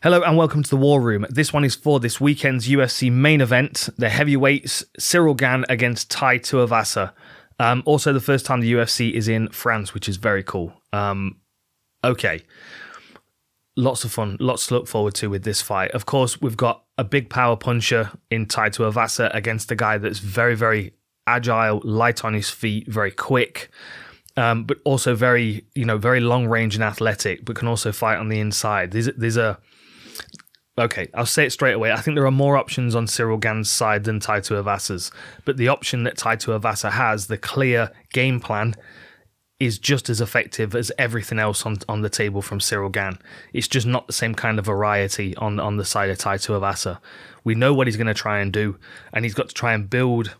Hello and welcome to the War Room. This one is for this weekend's UFC main event, the heavyweights, Ciryl Gane against Tai Tuivasa. Also the first time the UFC is in France, which is very cool. Okay. Lots of fun, lots to look forward to with this fight. Of course, we've got a big power puncher in Tai Tuivasa against a guy that's very, very agile, light on his feet, very quick, but also very, very long range and athletic, but can also fight on the inside. Okay, I'll say it straight away. I think there are more options on Ciryl Gane's side than Tai Tuivasa's, but the option that Tai Tuivasa has, the clear game plan, is just as effective as everything else on the table from Ciryl Gane. It's just not the same kind of variety on the side of Tai Tuivasa. We know what he's going to try and do, and he's got to try and build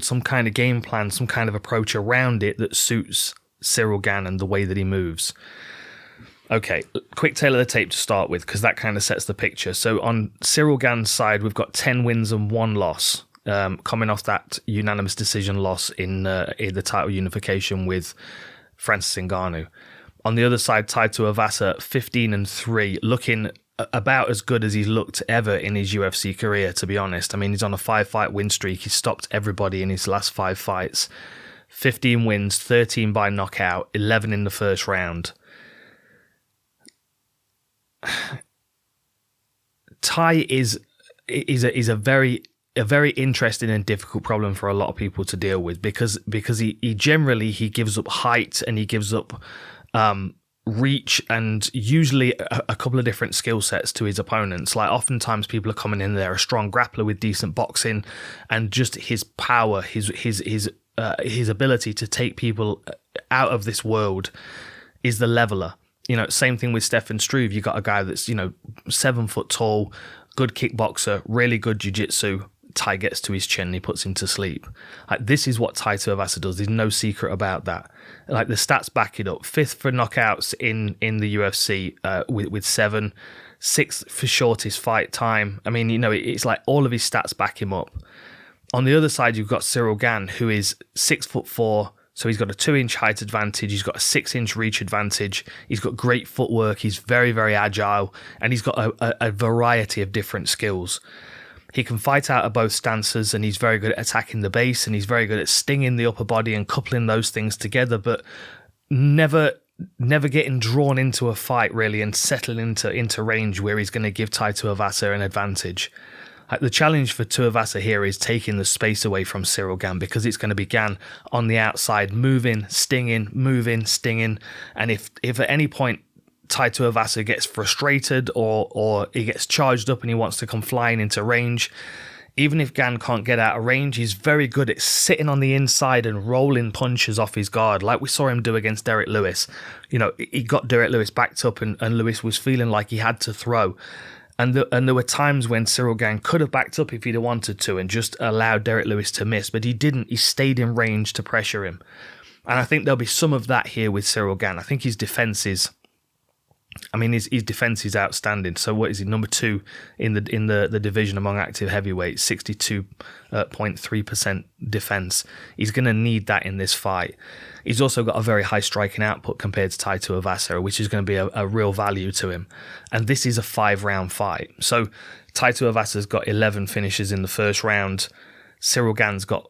some kind of game plan, some kind of approach around it that suits Ciryl Gane and the way that he moves. Okay, quick tail of the tape to start with, because that kind of sets the picture. So on Ciryl Gane's side, we've got 10 wins and 1 loss, coming off that unanimous decision loss in the title unification with Francis Ngannou. On the other side, Tai Tuivasa, 15-3, looking about as good as he's looked ever in his UFC career, to be honest. I mean, he's on a 5-fight win streak. He's stopped everybody in his last 5 fights. 15 wins, 13 by knockout, 11 in the first round. Tai is a very interesting and difficult problem for a lot of people to deal with because he generally gives up height and he gives up reach and usually a couple of different skill sets to his opponents. Like oftentimes people are coming in there a strong grappler with decent boxing, and just his power, his ability to take people out of this world is the leveler. Same thing with Stefan Struve. You got a guy that's 7 foot tall, good kickboxer, really good jiu-jitsu. Tai gets to his chin and he puts him to sleep. Like, this is what Tai Tuivasa does. There's no secret about that. Like, the stats back it up. 5th for knockouts in the UFC with 7. 6th for shortest fight time. I mean, it's like all of his stats back him up. On the other side, you've got Ciryl Gane, who is 6'4", so he's got a 2-inch height advantage. He's got a 6-inch reach advantage. He's got great footwork. He's very, very agile, and he's got a variety of different skills. He can fight out of both stances, and he's very good at attacking the base, and he's very good at stinging the upper body and coupling those things together, but never getting drawn into a fight really and settling into range where he's going to give Tai Tuivasa an advantage. The challenge for Tuivasa here is taking the space away from Ciryl Gane, because it's going to be Gane on the outside, moving, stinging, and if at any point Tai Tuivasa gets frustrated or he gets charged up and he wants to come flying into range, even if Gane can't get out of range, he's very good at sitting on the inside and rolling punches off his guard, like we saw him do against Derek Lewis. He got Derek Lewis backed up and Lewis was feeling like he had to throw. And there were times when Ciryl Gane could have backed up if he'd have wanted to and just allowed Derek Lewis to miss, but he didn't. He stayed in range to pressure him. And I think there'll be some of that here with Ciryl Gane. I think his defense is outstanding. So what is he, number 2 in the division among active heavyweights, 62.3% defense. He's going to need that in this fight. He's also got a very high striking output compared to Tai Tuivasa, which is going to be a real value to him. And this is a 5-round fight. So Tai Tuivasa's got 11 finishes in the first round. Ciryl Gane's got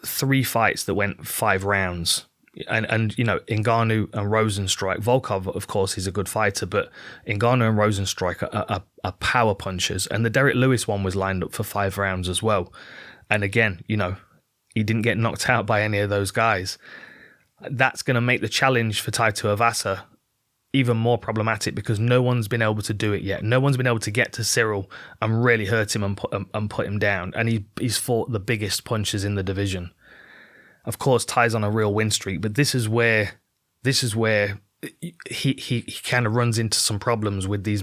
3 fights that went 5 rounds. And Ngannou and Rosenstrike, Volkov, of course, is a good fighter, but Ngannou and Rosenstrike are power punchers. And the Derek Lewis one was lined up for 5 rounds as well. And again, he didn't get knocked out by any of those guys. That's going to make the challenge for Tai Tuivasa even more problematic, because no one's been able to do it yet. No one's been able to get to Ciryl and really hurt him and put him down. And he's fought the biggest punchers in the division. Of course, Tai's on a real win streak, but this is where he kind of runs into some problems with these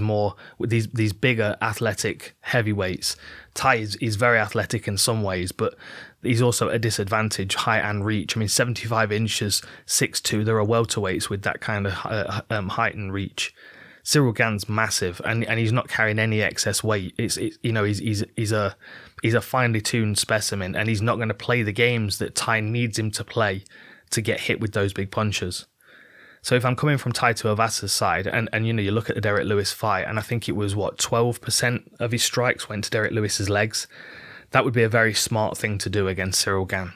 bigger athletic heavyweights. Tai is very athletic in some ways, but he's also at a disadvantage, height and reach. I mean, 75 inches, 6'2", there are welterweights with that kind of height and reach. Ciryl Gane's massive, and he's not carrying any excess weight. He's a finely tuned specimen, and he's not going to play the games that Tai needs him to play to get hit with those big punches. So if I'm coming from Tai Tuivasa's side, and you look at the Derek Lewis fight, and I think it was 12% of his strikes went to Derek Lewis's legs. That would be a very smart thing to do against Ciryl Gane.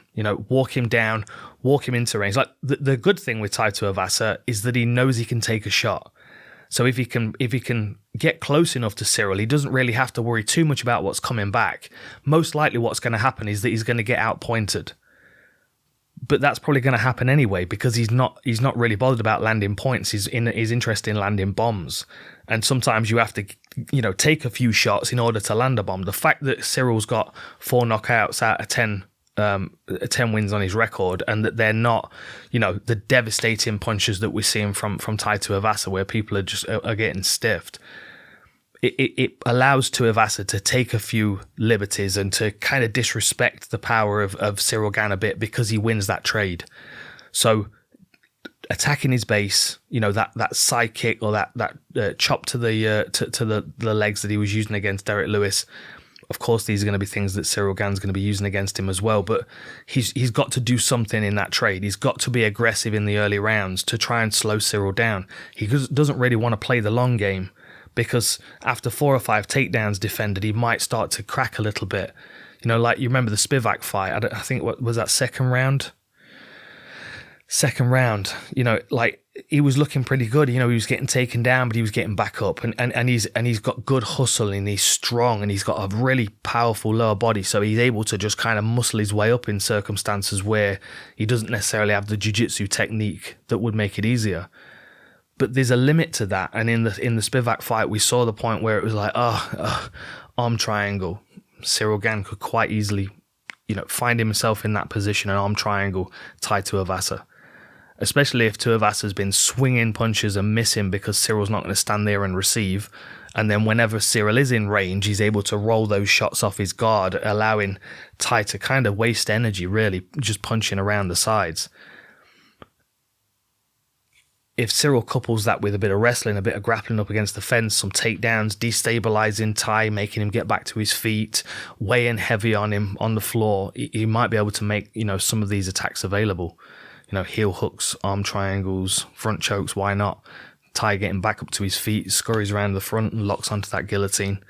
Walk him down, walk him into range. Like the good thing with Tai Tuivasa is that he knows he can take a shot. So if he can get close enough to Ciryl, he doesn't really have to worry too much about what's coming back. Most likely what's going to happen is that he's going to get outpointed. But that's probably going to happen anyway, because he's not really bothered about landing points. He's interested in landing bombs. And sometimes you have to, take a few shots in order to land a bomb. The fact that Cyryl's got 4 knockouts out of 10 wins on his record, and that they're not, the devastating punches that we're seeing from Tai Tuivasa, where people are getting stiffed. It allows Tuivasa to take a few liberties and to kind of disrespect the power of Ciryl Gane a bit, because he wins that trade. So attacking his base, that side kick or that chop to the legs that he was using against Derek Lewis. Of course, these are going to be things that Ciryl Gane's going to be using against him as well. But he's got to do something in that trade. He's got to be aggressive in the early rounds to try and slow Ciryl down. He doesn't really want to play the long game, because after 4 or 5 takedowns defended, he might start to crack a little bit. Like you remember the Spivak fight. I think what was that, second round. Like he was looking pretty good. He was getting taken down, but he was getting back up, and he's got good hustle, and he's strong, and he's got a really powerful lower body, so he's able to just kind of muscle his way up in circumstances where he doesn't necessarily have the jiu-jitsu technique that would make it easier. But there's a limit to that, and in the Spivak fight, we saw the point where it was like, arm triangle. Ciryl Gane could quite easily, find himself in that position, an arm triangle, Tai Tuivasa. Especially if Tuivasa's been swinging punches and missing because Cyryl's not going to stand there and receive. And then whenever Ciryl is in range, he's able to roll those shots off his guard, allowing Tai to kind of waste energy, really, just punching around the sides. If Ciryl couples that with a bit of wrestling, a bit of grappling up against the fence, some takedowns, destabilizing Tai, making him get back to his feet, weighing heavy on him on the floor, he might be able to make, some of these attacks available. Heel hooks, arm triangles, front chokes, why not? Tai getting back up to his feet, scurries around the front and locks onto that guillotine.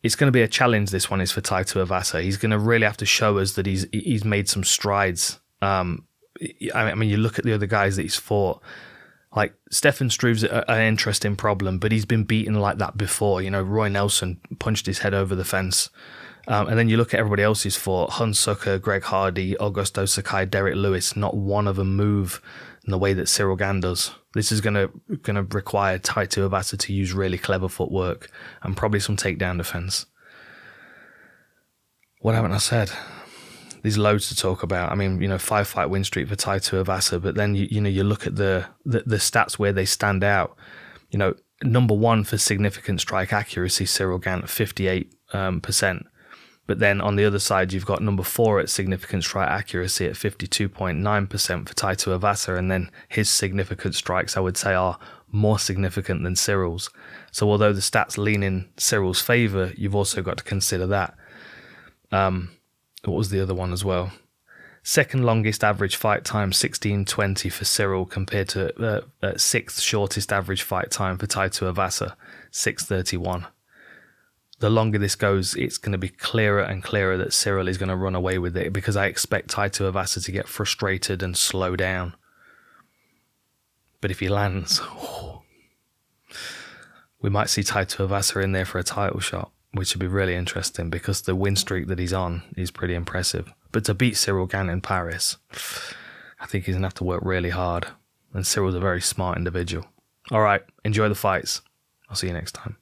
It's going to be a challenge, this one is, for Tai Tuivasa. He's going to really have to show us that he's made some strides. You look at the other guys that he's fought. Like, Stefan Struve's an interesting problem, but he's been beaten like that before. Roy Nelson punched his head over the fence. And then you look at everybody else he's fought: Hunsucker, Greg Hardy, Augusto Sakai, Derek Lewis. Not one of them move in the way that Ciryl Gane does. This is going to require Tai Tuivasa to use really clever footwork and probably some takedown defense. What haven't I said? There's loads to talk about. 5-fight win streak for Tai Tuivasa, but then you look at the stats where they stand out. Number 1 for significant strike accuracy, Ciryl Gane at 58%. But then on the other side, you've got number 4 at significant strike accuracy at 52.9% for Tai Tuivasa, and then his significant strikes, I would say, are more significant than Cyryl's. So although the stats lean in Cyryl's favour, you've also got to consider that. What was the other one as well? Second longest average fight time, 16:20 for Ciryl, compared to 6th shortest average fight time for Tai Tuivasa, 6:31. The longer this goes, it's going to be clearer and clearer that Ciryl is going to run away with it, because I expect Tai Tuivasa to get frustrated and slow down. But if he lands, we might see Tai Tuivasa in there for a title shot, which would be really interesting, because the win streak that he's on is pretty impressive. But to beat Ciryl Gane in Paris, I think he's going to have to work really hard. And Cyryl's a very smart individual. All right, enjoy the fights. I'll see you next time.